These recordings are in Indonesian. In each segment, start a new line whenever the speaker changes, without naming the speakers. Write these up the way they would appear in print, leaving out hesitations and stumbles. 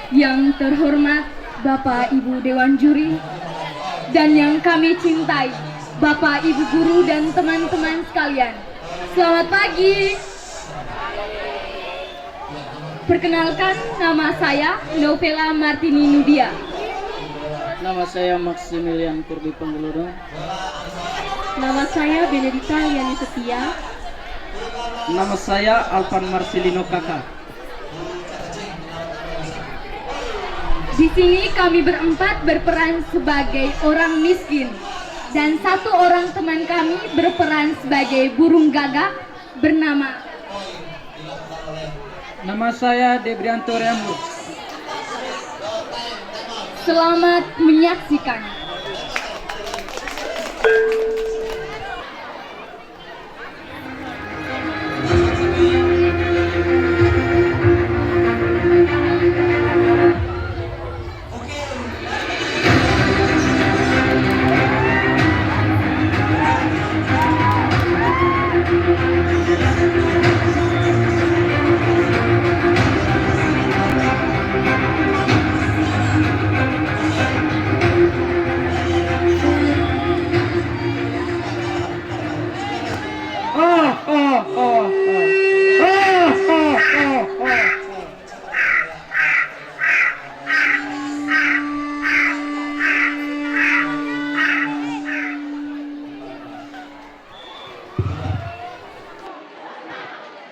Yang terhormat Bapak Ibu Dewan Juri dan yang kami cintai Bapak Ibu Guru dan teman-teman sekalian. Selamat pagi. Perkenalkan, nama saya Novela Martini Nudia.
Nama saya Maximilian Kurdi Panggelodo.
Nama saya Benedita Yani Setia.
Nama saya Alvan Marcelino Kakak.
Di sini kami berempat berperan sebagai orang miskin dan satu orang teman kami berperan sebagai burung gagak bernama.
Nama saya Debrianto Rambut.
Selamat menyaksikan.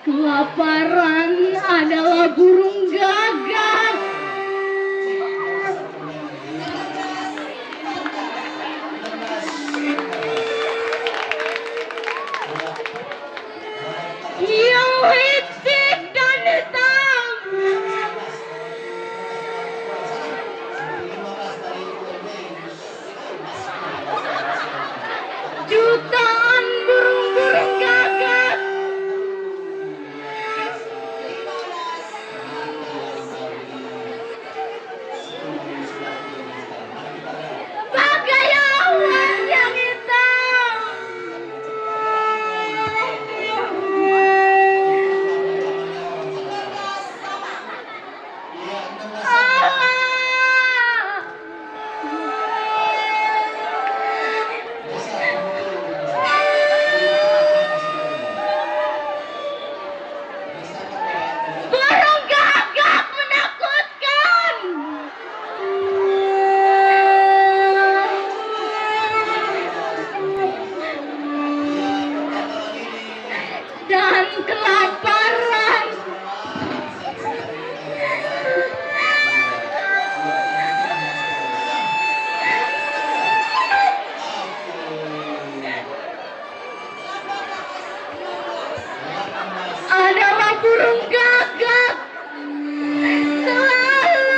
Kelaparan adalah burung gagak. Yang licik dan hitam. Jutaan burung-burung gagak. Bagai awan yang hitam. Burung gagak menakutkan. Dan kelaparan. Adalah burung gagak selalu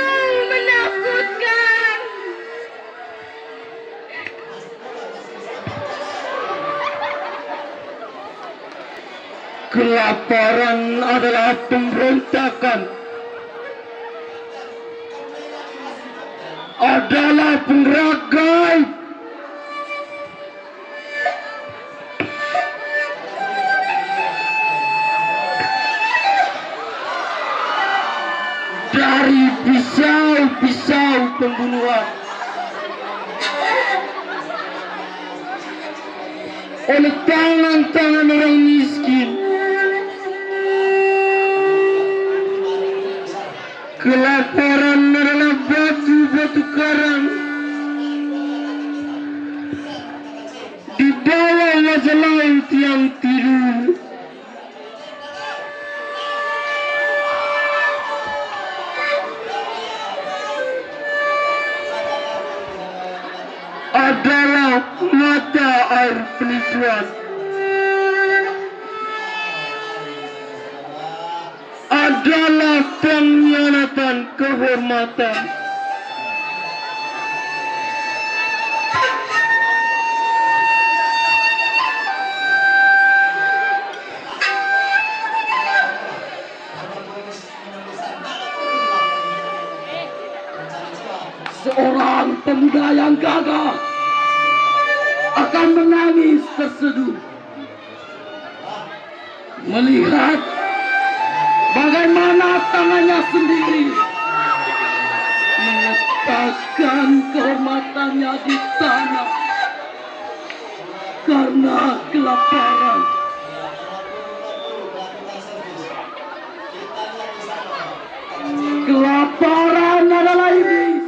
menakutkan.
Kelaparan adalah pemberontakan. Adalah pengeragai. Dari pisau-pisau pembunuhan. Oleh tangan-tangan orang miskin. Kelaparan adalah batu-batu karang di bawah wajah laut yang tidur. Adalah mata air penipuan. Adalah pengkhianatan kehormatan. Seorang pemuda yang gagah akan menangis terseduh melihat bagaimana tangannya sendiri bertanya di tanah karena kelaparan. Kelaparan adalah iblis.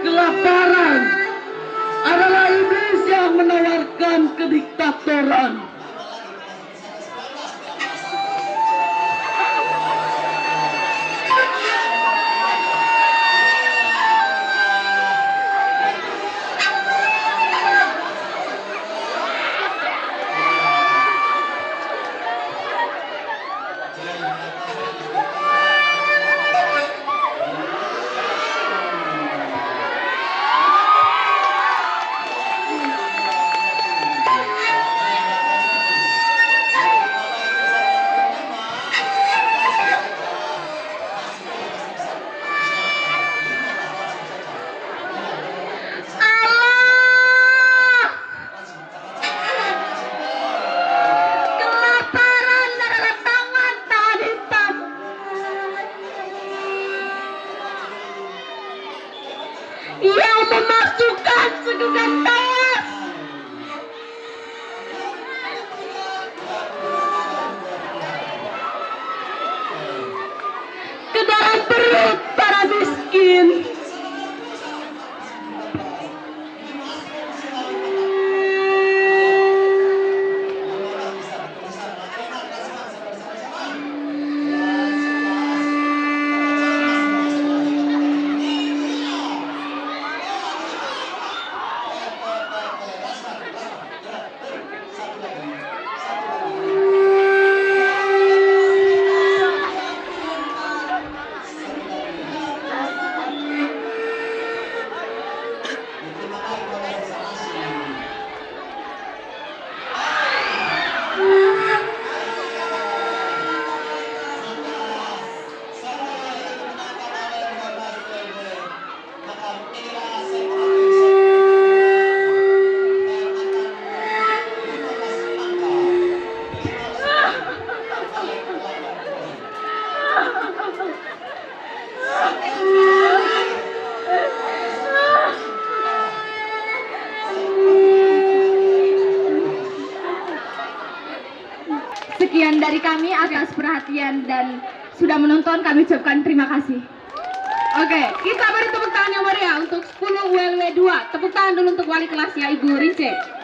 Kelaparan adalah iblis yang menawarkan kediktatoran.
Kelaparan adalah tangan hitam yang memasukkan segenggam tawas ke dalam perut para miskin. Sekian dari kami atas perhatian dan sudah menonton, kami ucapkan terima kasih.
Oke, kita beri tepuk tangan yang meriah untuk 10 WLW 2. Tepuk tangan dulu untuk wali kelasnya Ibu Rice.